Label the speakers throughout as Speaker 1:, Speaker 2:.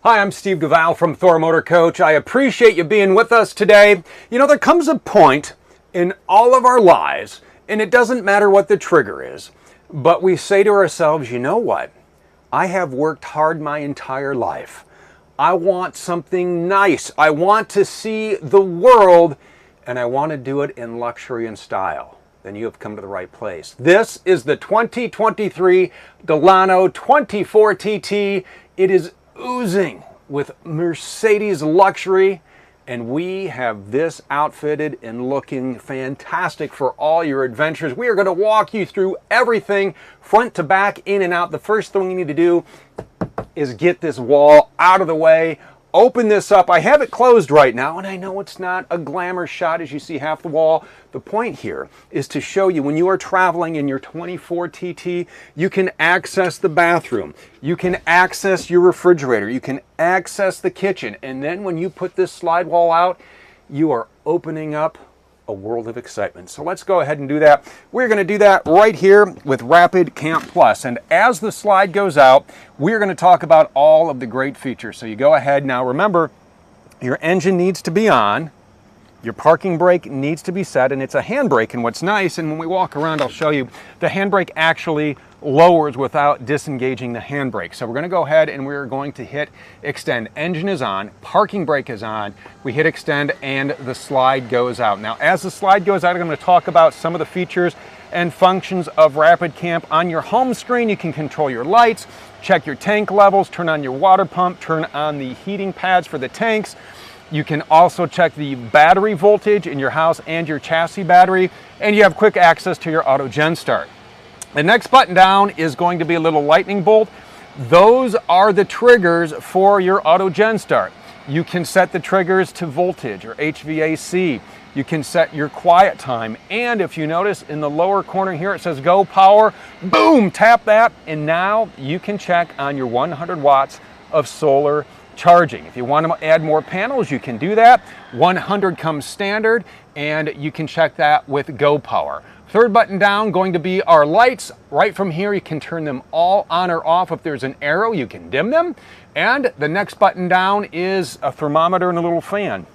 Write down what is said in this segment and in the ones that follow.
Speaker 1: Hi, I'm Steve Duval from Thor Motor Coach. I appreciate you being with us today. You know, there comes a point in all of our lives, and it doesn't matter what the trigger is, but we say to ourselves, you know what? I have worked hard my entire life. I want something nice. I want to see the world, and I want to do it in luxury and style. Then you have come to the right place. This is the 2023 Delano 24TT. It is oozing with Mercedes luxury, and we have this outfitted and looking fantastic for all your adventures. We are going to walk you through everything front to back, in and out. The first thing you need to do is get this wall out of the way. Open this up. I have it closed right now, and I know it's not a glamour shot as you see half the wall. The point here is to show you when you are traveling in your 24TT, you can access the bathroom, you can access your refrigerator, you can access the kitchen, and then when you put this slide wall out, you are opening up a world of excitement. So let's go ahead and do that. We're going to do that right here with Rapid Camp Plus. And as the slide goes out, we're going to talk about all of the great features. So you go ahead now. Remember, your engine needs to be on. Your parking brake needs to be set, and it's a handbrake. And what's nice, and when we walk around, I'll show you, the handbrake actually lowers without disengaging the handbrake. So we're going to go ahead and we're going to hit extend. Engine is on, parking brake is on. We hit extend and the slide goes out. Now, as the slide goes out, I'm going to talk about some of the features and functions of Rapid Camp. On your home screen, you can control your lights, check your tank levels, turn on your water pump, turn on the heating pads for the tanks. You can also check the battery voltage in your house and your chassis battery, and you have quick access to your auto gen start. The next button down is going to be a little lightning bolt. Those are the triggers for your auto gen start. You can set the triggers to voltage or HVAC. You can set your quiet time. And if you notice in the lower corner here, it says go power. Boom, tap that. And now you can check on your 100 watts of solar charging. If you want to add more panels, you can do that. 100 comes standard, and you can check that with Go Power. Third button down going to be our lights. Right from here, you can turn them all on or off. If there's an arrow, you can dim them. And the next button down is a thermometer and a little fan.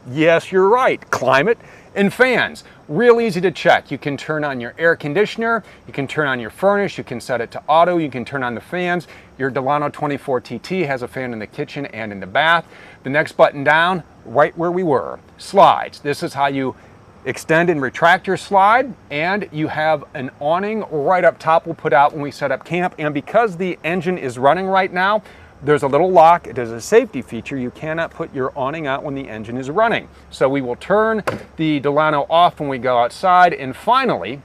Speaker 1: Yes, you're right, climate and fans. Real easy to check. You can turn on your air conditioner, you can turn on your furnace, you can set it to auto, you can turn on the fans. Your Delano 24TT has a fan in the kitchen and in the bath. The next button down, right where we were, slides. This is how you extend and retract your slide, and you have an awning right up top we'll put out when we set up camp. And because the engine is running right now, there's a little lock. It is a safety feature. You cannot put your awning out when the engine is running. So we will turn the Delano off when we go outside. And finally,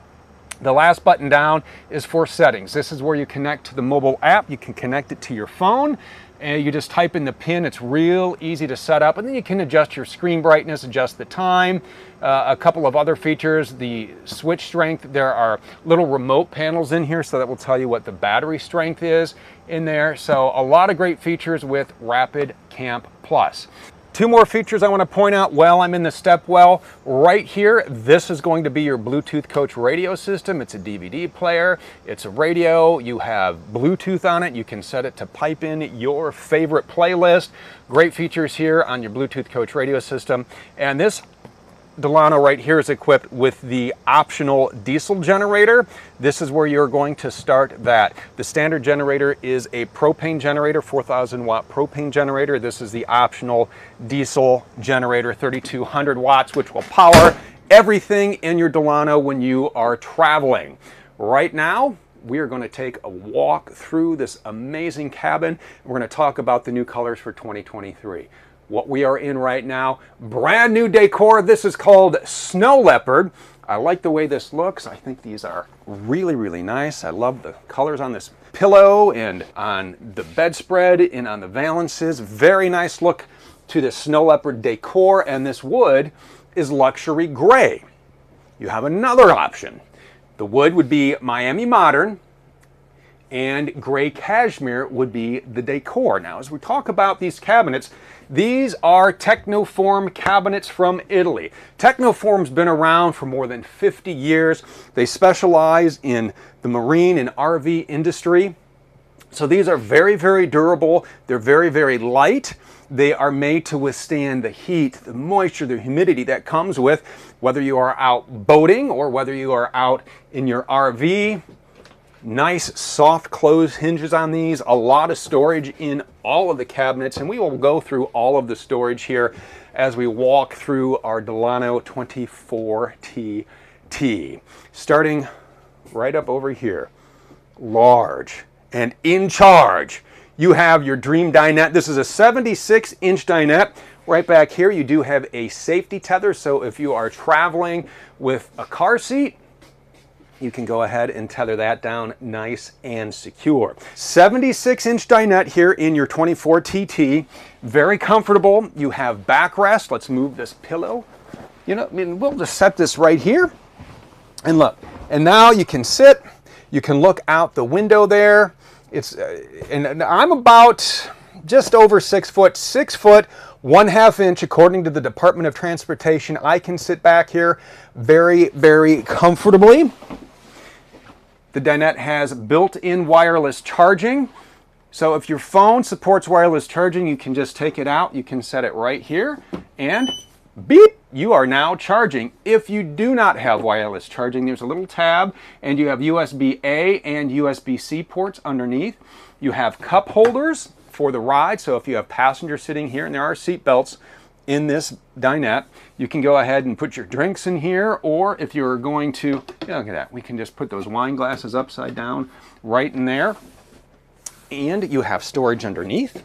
Speaker 1: the last button down is for settings. This is where you connect to the mobile app. You can connect it to your phone, and you just type in the pin. It's real easy to set up, and then you can adjust your screen brightness, adjust the time, a couple of other features, the switch strength. There are little remote panels in here, so that will tell you what the battery strength is in there. So a lot of great features with Rapid Camp Plus. Two more features I want to point out while I'm in the stepwell. Right here, this is going to be your Bluetooth Coach radio system. It's a DVD player, it's a radio, you have Bluetooth on it, you can set it to pipe in your favorite playlist. Great features here on your Bluetooth Coach radio system. And this Delano right here is equipped with the optional diesel generator. This is where you're going to start that. The standard generator is a propane generator, 4,000 watt propane generator. This is the optional diesel generator, 3,200 watts, which will power everything in your Delano when you are traveling. Right now, we are going to take a walk through this amazing cabin. We're going to talk about the new colors for 2023. What we are in right now, brand new decor. This is called Snow Leopard. I like the way this looks. I think these are really, really nice. I love the colors on this pillow and on the bedspread and on the valances. Very nice look to the Snow Leopard decor, and this wood is luxury gray. You have another option. The wood would be Miami Modern, and gray cashmere would be the decor. Now, as we talk about these cabinets, these are Technoform cabinets from Italy. Technoform's been around for more than 50 years. They specialize in the marine and RV industry. So these are very, very durable. They're very, very light. They are made to withstand the heat, the moisture, the humidity that comes with whether you are out boating or whether you are out in your RV. Nice soft close hinges on these, a lot of storage in all of the cabinets, and we will go through all of the storage here as we walk through our Delano 24TT. Starting right up over here, large and in charge. You have your dream dinette. This is a 76-inch dinette. Right back here, you do have a safety tether, so if you are traveling with a car seat, you can go ahead and tether that down nice and secure. 76-inch dinette here in your 24TT. Very comfortable. You have backrest. Let's move this pillow. You know, I mean, we'll just set this right here. And look, and now you can sit. You can look out the window there. And I'm about just over 6 foot, 6 foot, 1/2 inch, according to the Department of Transportation. I can sit back here very, very comfortably. The dinette has built-in wireless charging. So if your phone supports wireless charging, you can just take it out. You can set it right here and beep, you are now charging. If you do not have wireless charging, there's a little tab and you have USB-A and USB-C ports underneath. You have cup holders for the ride. So if you have passengers sitting here, and there are seat belts in this dinette, you can go ahead and put your drinks in here, or if you're going to, look at that, we can just put those wine glasses upside down right in there. And you have storage underneath.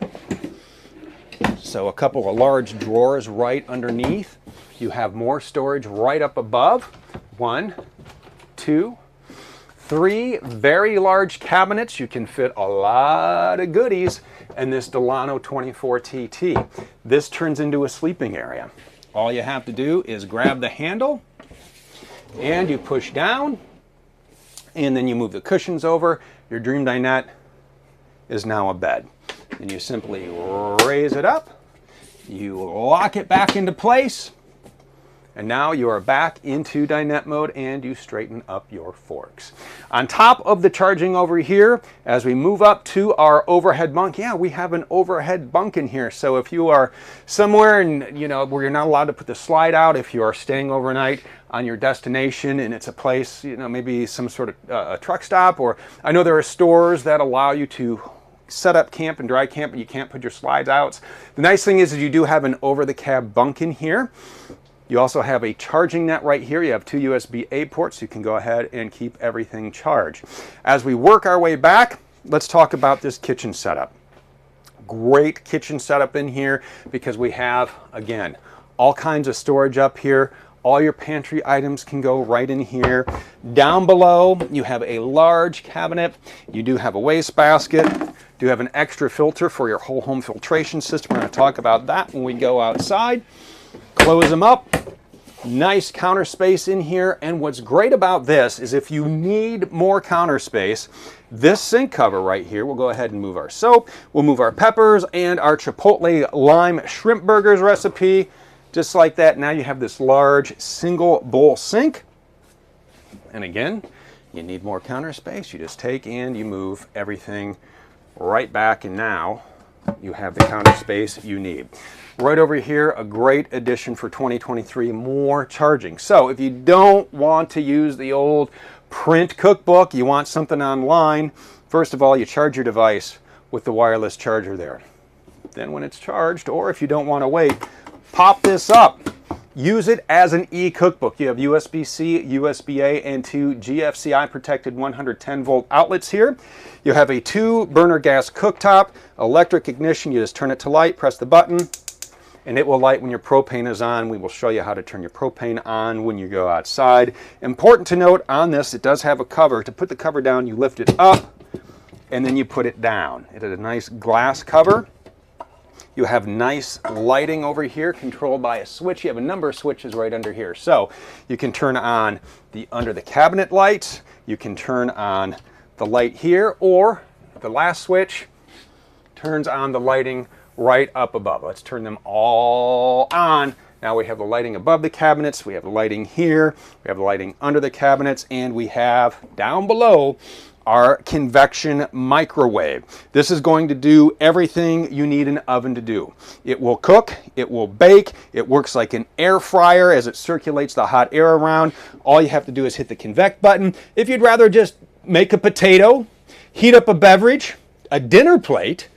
Speaker 1: So a couple of large drawers right underneath. You have more storage right up above. 1, 2, 3 very large cabinets. You can fit a lot of goodies in this Delano 24TT. This turns into a sleeping area. All you have to do is grab the handle and you push down, and then you move the cushions over. Your dream dinette is now a bed. And you simply raise it up, you lock it back into place, and now you are back into dinette mode and you straighten up your forks. On top of the charging over here, as we move up to our overhead bunk, yeah, we have an overhead bunk in here. So if you are somewhere and where you're not allowed to put the slide out, if you are staying overnight on your destination and it's a place, maybe some sort of a truck stop, or I know there are stores that allow you to set up camp and dry camp, but you can't put your slides out. The nice thing is you do have an over-the-cab bunk in here. You also have a charging net right here. You have 2 USB-A ports, so you can go ahead and keep everything charged. As we work our way back, let's talk about this kitchen setup. Great kitchen setup in here because we have, again, all kinds of storage up here. All your pantry items can go right in here. Down below, you have a large cabinet. You do have a wastebasket. Do have an extra filter for your whole home filtration system. We're going to talk about that when we go outside. Close them up. Nice counter space in here. And what's great about this is if you need more counter space, this sink cover right here, we'll go ahead and move our soap. We'll move our peppers and our Chipotle lime shrimp burgers recipe. Just like that, now you have this large single bowl sink. And again, you need more counter space. You just take and you move everything right back, and now you have the counter space you need. Right over here, a great addition for 2023, more charging. So if you don't want to use the old print cookbook, you want something online, first of all, you charge your device with the wireless charger there. Then when it's charged, or if you don't want to wait, pop this up. Use it as an e-cookbook. You have USB-C, USB-A, and 2 GFCI protected 110 volt outlets here. You have a 2-burner gas cooktop, electric ignition. You just turn it to light, press the button, and it will light when your propane is on. We will show you how to turn your propane on when you go outside. Important to note on this, it does have a cover. To put the cover down, you lift it up, and then you put it down. It is a nice glass cover. You have nice lighting over here controlled by a switch. You have a number of switches right under here. So you can turn on the under the cabinet lights. You can turn on the light here, or the last switch turns on the lighting right up above. Let's turn them all on. Now we have the lighting above the cabinets. We have the lighting here. We have the lighting under the cabinets, and we have down below our convection microwave. This is going to do everything you need an oven to do. It will cook, it will bake, it works like an air fryer as it circulates the hot air around. All you have to do is hit the convect button. If you'd rather just make a potato, heat up a beverage, a dinner plate,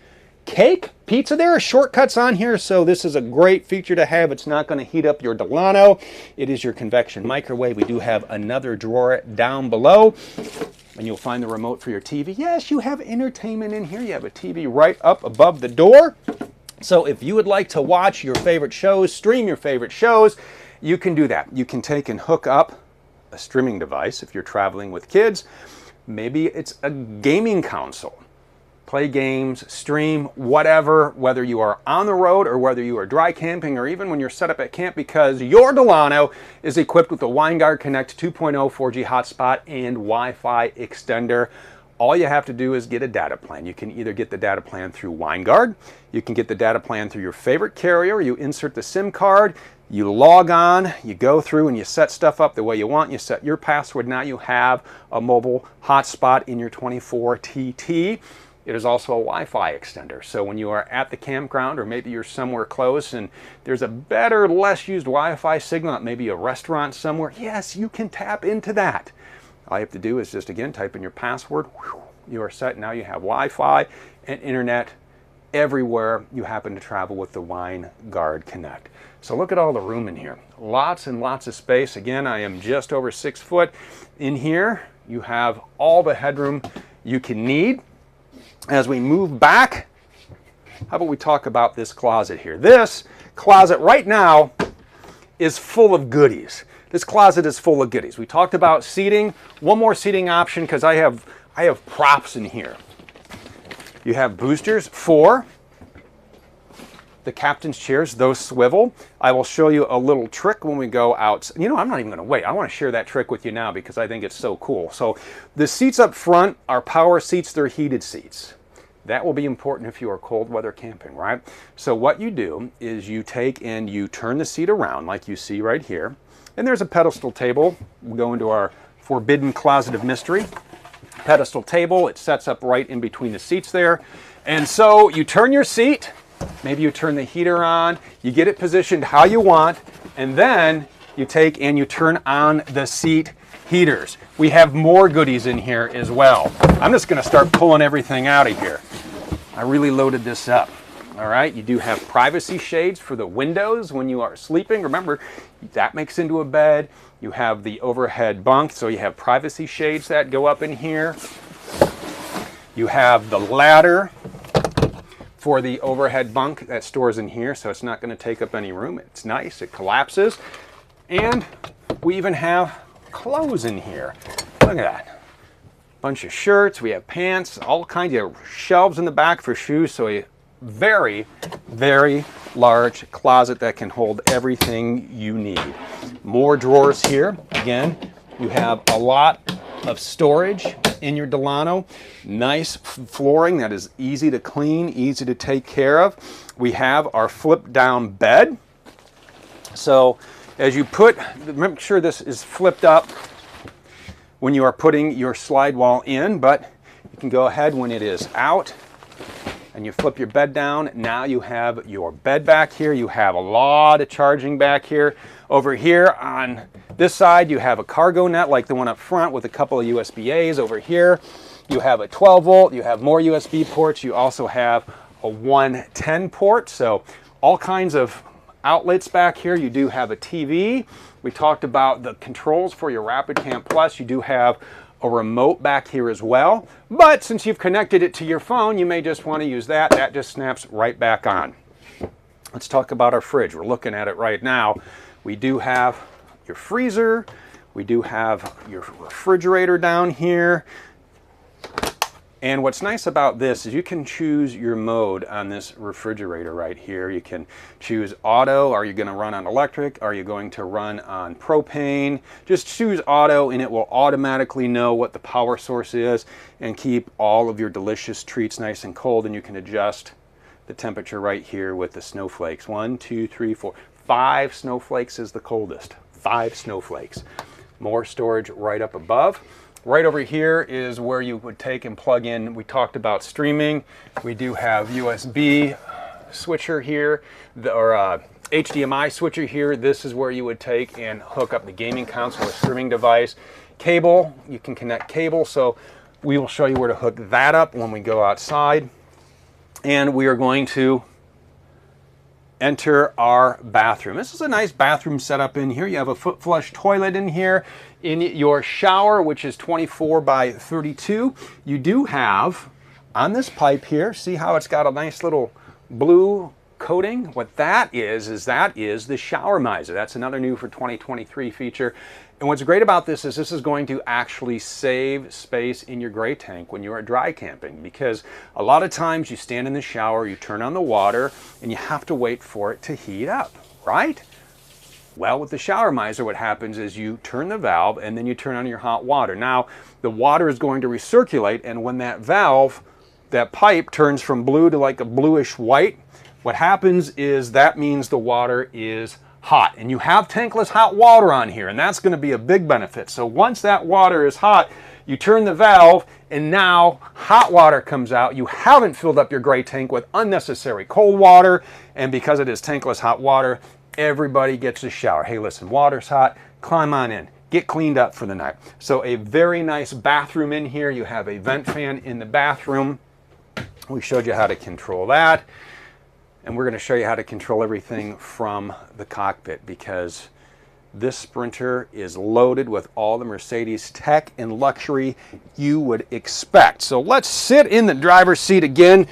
Speaker 1: cake, pizza, there are shortcuts on here, so this is a great feature to have. It's not going to heat up your Delano. It is your convection microwave. We do have another drawer down below, and you'll find the remote for your TV. Yes, you have entertainment in here. You have a TV right up above the door. So if you would like to watch your favorite shows, stream your favorite shows, you can do that. You can take and hook up a streaming device if you're traveling with kids. Maybe it's a gaming console. Play games, stream, whatever, whether you are on the road or whether you are dry camping or even when you're set up at camp, because your Delano is equipped with the WineGuard Connect 2.0 4G hotspot and Wi-Fi extender. All you have to do is get a data plan. You can either get the data plan through WineGuard, you can get the data plan through your favorite carrier, you insert the SIM card, you log on, you go through and you set stuff up the way you want, you set your password, now you have a mobile hotspot in your 24TT. It is also a Wi-Fi extender, so when you are at the campground or maybe you're somewhere close and there's a better, less used Wi-Fi signal at maybe a restaurant somewhere, yes, you can tap into that. All you have to do is just, again, type in your password. You are set. Now you have Wi-Fi and internet everywhere you happen to travel with the WineGuard Connect. So look at all the room in here. Lots and lots of space. Again, I am just over 6 foot. In here, you have all the headroom you can need. As we move back, how about we talk about this closet here? This closet right now is full of goodies. This closet is full of goodies. We talked about seating. One more seating option, because I have props in here. You have boosters for the captain's chairs. Those swivel. I will show you a little trick when we go out. You know, I'm not even going to wait. I want to share that trick with you now because I think it's so cool. So the seats up front are power seats. They're heated seats. That will be important if you are cold weather camping, right? So what you do is you take and you turn the seat around like you see right here. And there's a pedestal table. We'll go into our forbidden closet of mystery. Pedestal table. It sets up right in between the seats there. And so you turn your seat. Maybe you turn the heater on, you get it positioned how you want, and then you take and you turn on the seat heaters. We have more goodies in here as well. I'm just going to start pulling everything out of here. I really loaded this up. All right, you do have privacy shades for the windows when you are sleeping. Remember, that makes into a bed. You have the overhead bunk, so you have privacy shades that go up in here. You have the ladder for the overhead bunk that stores in here, so it's not going to take up any room. It's nice, it collapses. And we even have clothes in here. Look at that. Bunch of shirts, we have pants, all kinds of shelves in the back for shoes, so a very, very large closet that can hold everything you need. More drawers here. Again, you have a lot of storage in your Delano. Nice flooring that is easy to clean, easy to take care of. We have our flip down bed. So as you make sure this is flipped up when you are putting your slide wall in, but you can go ahead when it is out and you flip your bed down. Now you have your bed back here. You have a lot of charging back here. Over here on this side, you have a cargo net like the one up front with a couple of USB-A's. Over here, you have a 12 volt. You have more USB ports. You also have a 110 port. So all kinds of outlets back here. You do have a TV. We talked about the controls for your Rapid Camp Plus. You do have a remote back here as well. But since you've connected it to your phone, you may just want to use that. That just snaps right back on. Let's talk about our fridge. We're looking at it right now. We do have your freezer. We do have your refrigerator down here. And what's nice about this is you can choose your mode on this refrigerator right here. You can choose auto. Are you going to run on electric? Are you going to run on propane? Just choose auto and it will automatically know what the power source is and keep all of your delicious treats nice and cold. And you can adjust the temperature right here with the snowflakes. 1, 2, 3, 4, 5 snowflakes is the coldest. 5 snowflakes. More storage right up above. Right over here is where you would take and plug in. We talked about streaming. We do have USB switcher here, or HDMI switcher here. This is where you would take and hook up the gaming console or streaming device. Cable, you can connect cable, so we will show you where to hook that up when we go outside. And we are going to enter our bathroom. This is a nice bathroom setup in here. You have a foot flush toilet in here. In your shower, which is 24 by 32, you do have on this pipe here, see how it's got a nice little blue coating? What that is the shower miser. That's another new for 2023 feature. And what's great about this is going to actually save space in your gray tank when you are dry camping, because a lot of times you stand in the shower, you turn on the water, and you have to wait for it to heat up, right? Well, with the shower miser, what happens is you turn the valve and then you turn on your hot water. Now, the water is going to recirculate, and when that valve, that pipe turns from blue to like a bluish white, what happens is that means the water is hot. And you have tankless hot water on here, and that's going to be a big benefit. So once that water is hot, you turn the valve, and now hot water comes out. You haven't filled up your gray tank with unnecessary cold water, and because it is tankless hot water, everybody gets a shower. Hey, listen, water's hot, climb on in, get cleaned up for the night. So a very nice bathroom in here. You have a vent fan in the bathroom. We showed you how to control that. And we're going to show you how to control everything from the cockpit, because this Sprinter is loaded with all the Mercedes tech and luxury you would expect. So let's sit in the driver's seat again.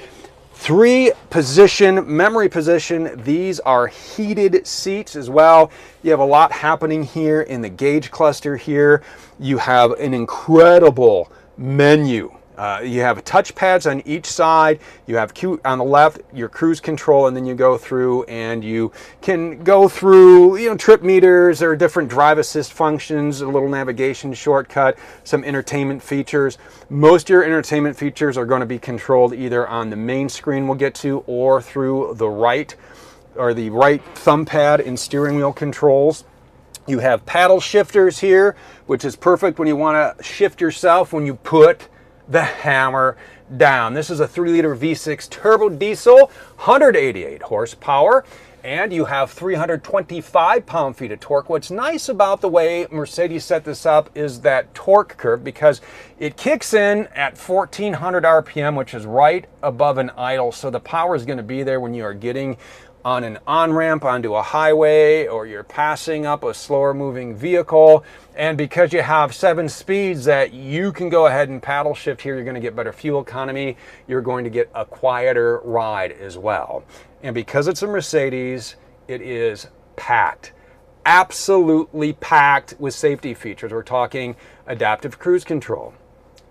Speaker 1: 3-position, memory position. These are heated seats as well. You have a lot happening here in the gauge cluster here. You have an incredible menu. You have touch pads on each side. You have on the left your cruise control, and then you go through and you can go through, trip meters or different drive assist functions, a little navigation shortcut, some entertainment features. Most of your entertainment features are going to be controlled either on the main screen we'll get to, or through the right thumb pad and steering wheel controls. You have paddle shifters here, which is perfect when you want to shift yourself when you put the hammer down. This is a 3-liter V6 turbo diesel, 188 horsepower, and you have 325 pound-feet of torque. What's nice about the way Mercedes set this up is that torque curve, because it kicks in at 1400 RPM, which is right above an idle. So the power is going to be there when you are getting on an on-ramp onto a highway, or you're passing up a slower moving vehicle. And because you have 7 speeds that you can go ahead and paddle shift here, you're going to get better fuel economy. You're going to get a quieter ride as well. And because it's a Mercedes, it is packed. Absolutely packed with safety features. We're talking adaptive cruise control,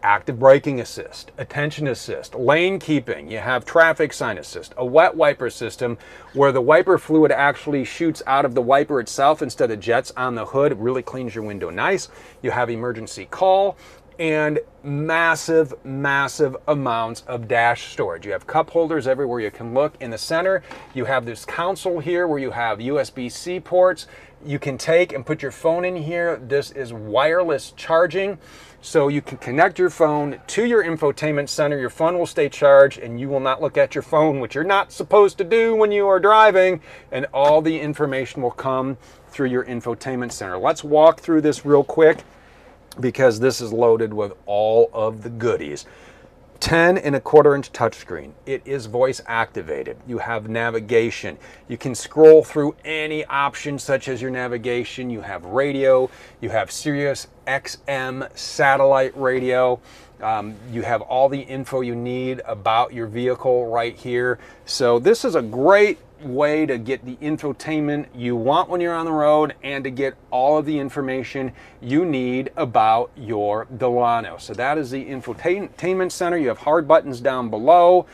Speaker 1: active braking assist, attention assist, lane keeping. You have traffic sign assist, a wet wiper system where the wiper fluid actually shoots out of the wiper itself instead of jets on the hood. It really cleans your window nice. You have emergency call, and massive, massive amounts of dash storage. You have cup holders everywhere you can look. In the center, you have this console here where you have USB-C ports. You can take and put your phone in here. This is wireless charging. So you can connect your phone to your infotainment center. Your phone will stay charged, and you will not look at your phone, which you're not supposed to do when you are driving, and all the information will come through your infotainment center. Let's walk through this real quick, because this is loaded with all of the goodies. 10.25-inch touchscreen. It is voice activated. You have navigation. You can scroll through any options such as your navigation. You have radio. You have Sirius XM satellite radio. You have all the info you need about your vehicle right here. So this is a great way to get the infotainment you want when you're on the road, and to get all of the information you need about your Delano. So that is the infotainment center. You have hard buttons down below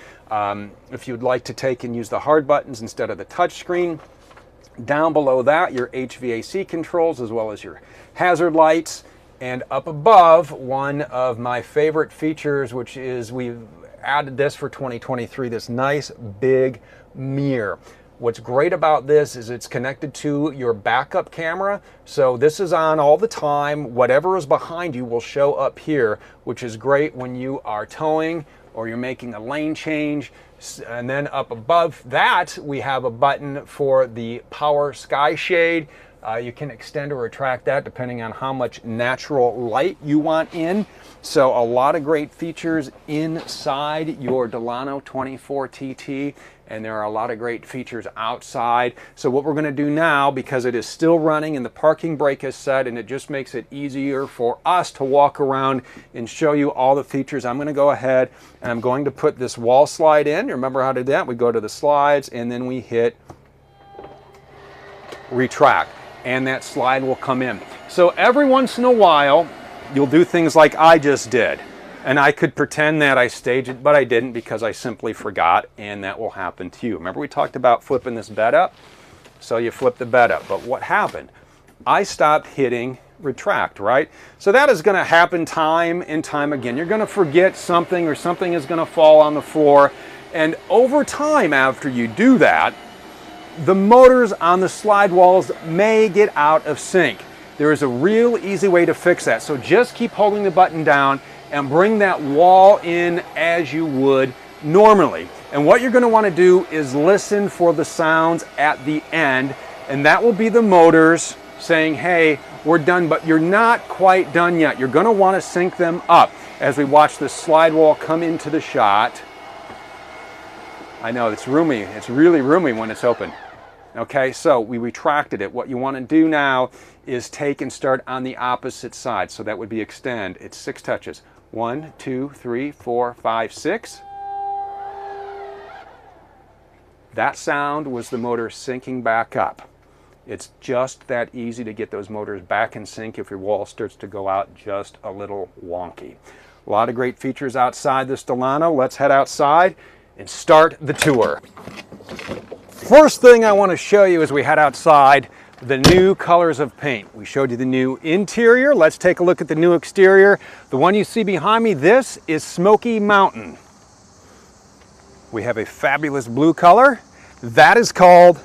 Speaker 1: if you'd like to take and use the hard buttons instead of the touch screen. Down below that, your HVAC controls as well as your hazard lights. And up above, one of my favorite features, which is we've added this for 2023, this nice big mirror. What's great about this is it's connected to your backup camera. So this is on all the time. Whatever is behind you will show up here, which is great when you are towing or you're making a lane change. And then up above that, we have a button for the power sky shade. You can extend or retract that depending on how much natural light you want in. So a lot of great features inside your Delano 24TT, and there are a lot of great features outside. So what we're going to do now, because it is still running and the parking brake is set, and it just makes it easier for us to walk around and show you all the features, I'm going to go ahead and I'm going to put this wall slide in. Remember how to do that? We go to the slides and then we hit retract, and that slide will come in. So every once in a while, you'll do things like I just did. And I could pretend that I staged it, but I didn't because I simply forgot, and that will happen to you. Remember we talked about flipping this bed up? So you flip the bed up, but what happened? I stopped hitting retract, right? So that is gonna happen time and time again. You're gonna forget something, or something is gonna fall on the floor, and over time after you do that, the motors on the slide walls may get out of sync. There is a real easy way to fix that. So just keep holding the button down and bring that wall in as you would normally. And what you're going to want to do is listen for the sounds at the end, and that will be the motors saying, hey, we're done, but you're not quite done yet. You're going to want to sync them up as we watch the slide wall come into the shot. I know it's roomy. It's really roomy when it's open. Okay, so we retracted it. What you want to do now is take and start on the opposite side. So that would be extend. It's 6 touches. 1, 2, 3, 4, 5, 6. That sound was the motor syncing back up. It's just that easy to get those motors back in sync if your wall starts to go out just a little wonky. A lot of great features outside this Delano. Let's head outside and start the tour. First thing I want to show you as we head outside, the new colors of paint. We showed you the new interior. Let's take a look at the new exterior. The one you see behind me, this is Smoky Mountain. We have a fabulous blue color. That is called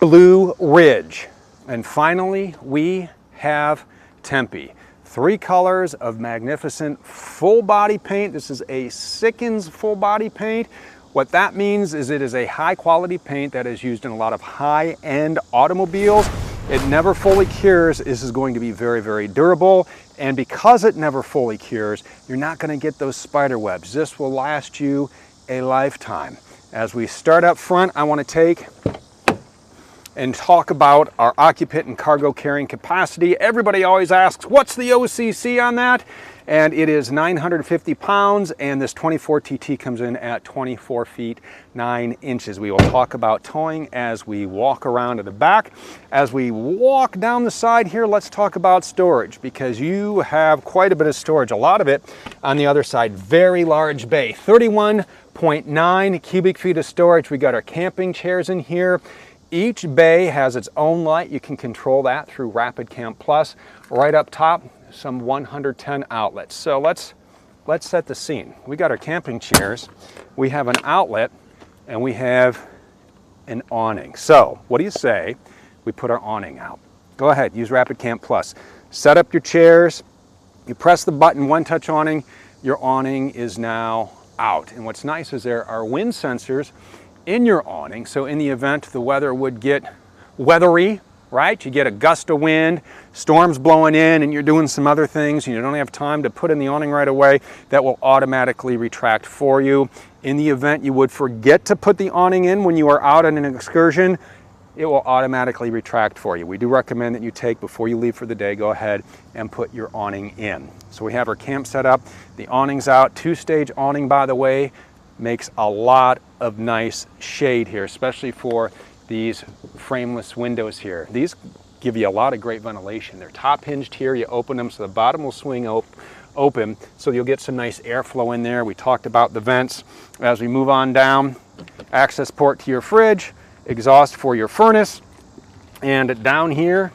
Speaker 1: Blue Ridge. And finally, we have Tempe. 3 colors of magnificent full body paint. This is a Sickens full body paint. What that means is it is a high quality paint that is used in a lot of high-end automobiles. It never fully cures. This is going to be very, very durable. And because it never fully cures, you're not going to get those spider webs. This will last you a lifetime. As we start up front, I want to take and talk about our occupant and cargo carrying capacity. Everybody always asks, what's the OCC on that? And it is 950 pounds, and this 24TT comes in at 24 feet 9 inches. We will talk about towing as we walk around to the back. As we walk down the side here, let's talk about storage, because you have quite a bit of storage, a lot of it on the other side. Very large bay, 31.9 cubic feet of storage. We got our camping chairs in here. Each bay has its own light. You can control that through Rapid Camp Plus. Right up top, some 110 outlets. So let's set the scene. We got our camping chairs, we have an outlet, and we have an awning. So what do you say we put our awning out? Go ahead, use Rapid Camp Plus. Set up your chairs, you press the button, one touch awning, your awning is now out. And what's nice is there are wind sensors in your awning, so in the event the weather would get weathery, right? You get a gust of wind, storms blowing in, and you're doing some other things, and you don't have time to put in the awning right away, that will automatically retract for you. In the event you would forget to put the awning in when you are out on an excursion, it will automatically retract for you. We do recommend that you take, before you leave for the day, go ahead and put your awning in. So we have our camp set up, the awning's out. 2-stage awning, by the way, makes a lot of nice shade here, especially for these frameless windows here. These give you a lot of great ventilation. They're top hinged here. You open them so the bottom will swing open, so you'll get some nice airflow in there. We talked about the vents. As we move on down, access port to your fridge, exhaust for your furnace, and down here,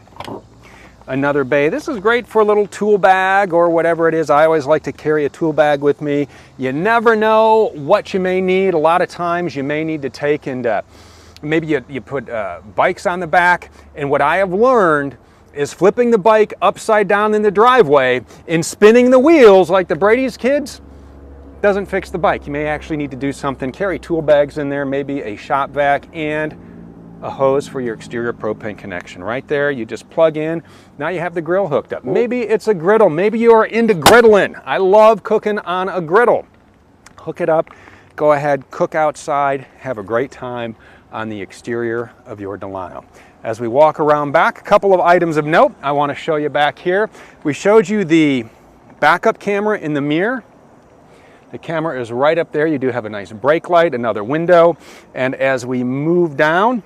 Speaker 1: another bay. This is great for a little tool bag or whatever it is. I always like to carry a tool bag with me. You never know what you may need. A lot of times you may need to take and maybe you put bikes on the back. And what I have learned is flipping the bike upside down in the driveway and spinning the wheels like the Brady's kids doesn't fix the bike. You may actually need to do something, carry tool bags in there, maybe a shop vac and a hose for your exterior propane connection. Right there, you just plug in. Now you have the grill hooked up. Maybe it's a griddle. Maybe you are into griddling. I love cooking on a griddle. Hook it up, go ahead, cook outside, have a great time on the exterior of your Delano. As we walk around back, a couple of items of note I want to show you back here. We showed you the backup camera in the mirror. The camera is right up there. You do have a nice brake light, another window, and as we move down,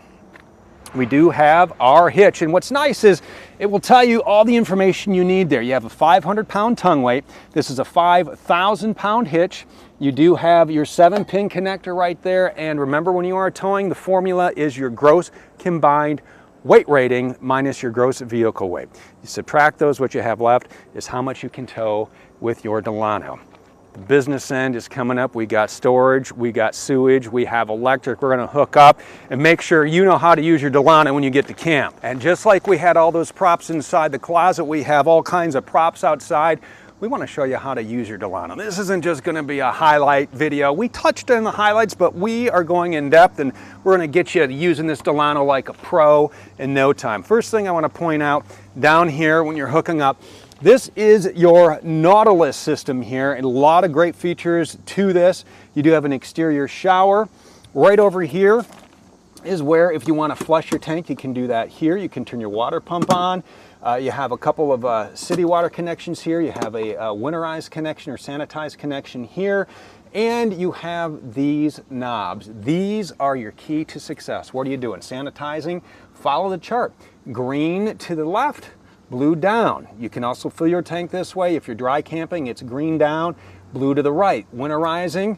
Speaker 1: we do have our hitch. And what's nice is it will tell you all the information you need there. You have a 500-pound tongue weight. This is a 5,000-pound hitch. You do have your 7-pin connector right there. And remember, when you are towing, the formula is your gross combined weight rating minus your gross vehicle weight. You subtract those, what you have left is how much you can tow with your Delano. The business end is coming up. We got storage, we got sewage, we have electric. We're going to hook up and make sure you know how to use your Delano when you get to camp. And just like we had all those props inside the closet, we have all kinds of props outside. We want to show you how to use your Delano. This isn't just going to be a highlight video. We touched on the highlights, but we are going in depth and we're going to get you using this Delano like a pro in no time. First thing I want to point out down here when you're hooking up, this is your Nautilus system here, and a lot of great features to this. You do have an exterior shower. Right over here is where, if you want to flush your tank, you can do that here. You can turn your water pump on. You have a couple of city water connections here. You have a winterized connection or sanitized connection here. And you have these knobs. These are your key to success. What are you doing? Sanitizing? Follow the chart. Green to the left, blue down. You can also fill your tank this way. If you're dry camping, it's green down, blue to the right. Winterizing,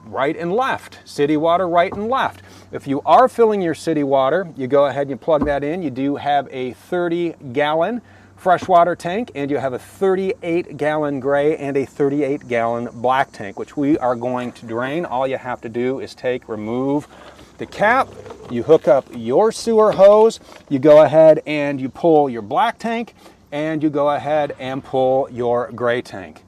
Speaker 1: right and left. City water, right and left. If you are filling your city water, you go ahead and you plug that in. You do have a 30-gallon freshwater tank, and you have a 38-gallon gray and a 38-gallon black tank, which we are going to drain. All you have to do is remove the cap, you hook up your sewer hose, you go ahead and you pull your black tank, and you go ahead and pull your gray tank.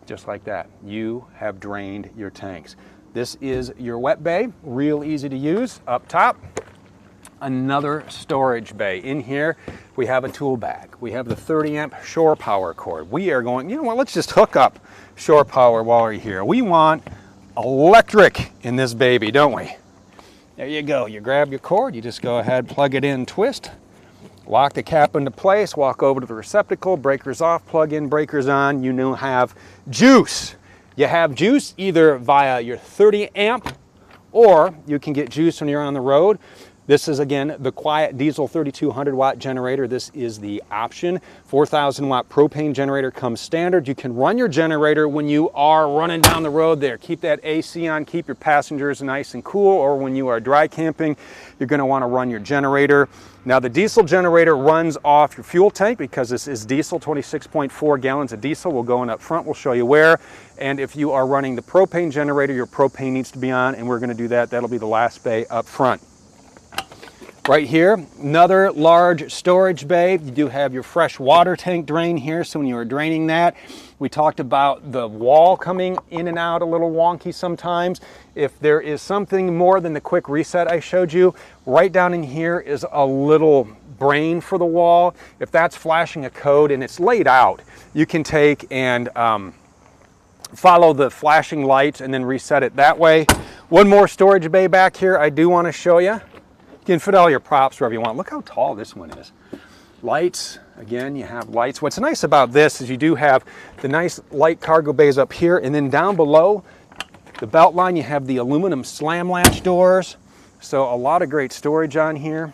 Speaker 1: Just like that, you have drained your tanks. This is your wet bay, real easy to use. Up top, another storage bay. In here, we have a tool bag. We have the 30-amp shore power cord. We are going, you know what, let's just hook up shore power while we're here. We want electric in this baby, don't we? There you go. You grab your cord, you just go ahead, plug it in, twist, lock the cap into place, walk over to the receptacle, breakers off, plug in, breakers on. You now have juice. You have juice either via your 30-amp or you can get juice when you're on the road. This is, again, the quiet diesel 3200 watt generator. This is the option. 4,000 watt propane generator comes standard. You can run your generator when you are running down the road there. Keep that AC on, keep your passengers nice and cool, or when you are dry camping, you're going to want to run your generator. Now, the diesel generator runs off your fuel tank because this is diesel, 26.4 gallons of diesel. We'll go in up front, we'll show you where. And if you are running the propane generator, your propane needs to be on, and we're going to do that. That'll be the last bay up front. Right here, another large storage bay. You do have your fresh water tank drain here, so when you are draining that, we talked about the wall coming in and out a little wonky sometimes. If there is something more than the quick reset I showed you, right down in here is a little brain for the wall. If that's flashing a code and it's laid out, you can take and follow the flashing lights and then reset it that way. One more storage bay back here I do want to show you. You can fit all your props wherever you want. Look how tall this one is. Lights, again, you have lights. What's nice about this is you do have the nice light cargo bays up here, and then down below the belt line you have the aluminum slam latch doors. So a lot of great storage on here.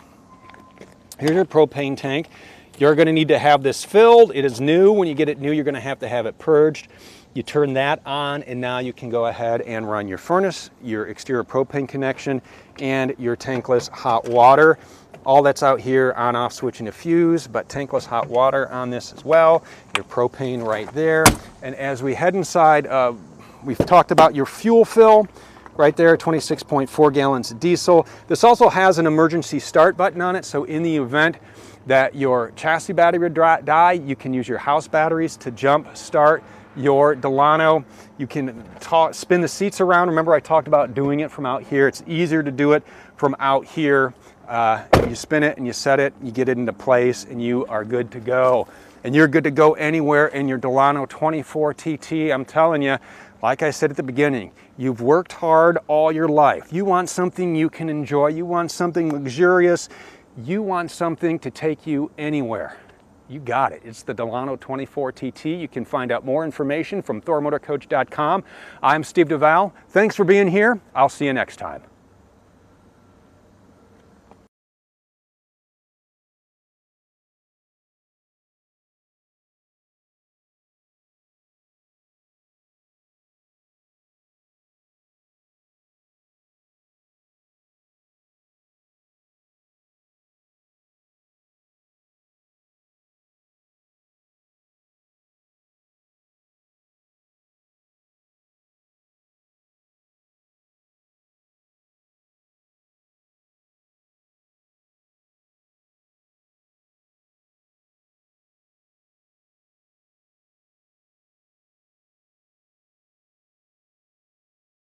Speaker 1: Here's your propane tank. You're going to need to have this filled. It is new. When you get it new, you're going to have it purged. You turn that on, and now you can go ahead and run your furnace, your exterior propane connection, and your tankless hot water. All that's out here, on off switch and a fuse, but tankless hot water on this as well. Your propane right there. And as we head inside, we've talked about your fuel fill. right there, 26.4 gallons of diesel. This also has an emergency start button on it, so in the event that your chassis battery would die, you can use your house batteries to jump start your Delano. You can spin the seats around. Remember, I talked about doing it from out here. It's easier to do it from out here. You spin it and you set it, you get it into place, and you are good to go. And you're good to go anywhere in your Delano 24 TT. I'm telling you, like I said at the beginning, you've worked hard all your life. You want something you can enjoy. You want something luxurious. You want something to take you anywhere. You got it. It's the Delano 24 TT. You can find out more information from thormotorcoach.com. I'm Steve DeVal. Thanks for being here. I'll see you next time.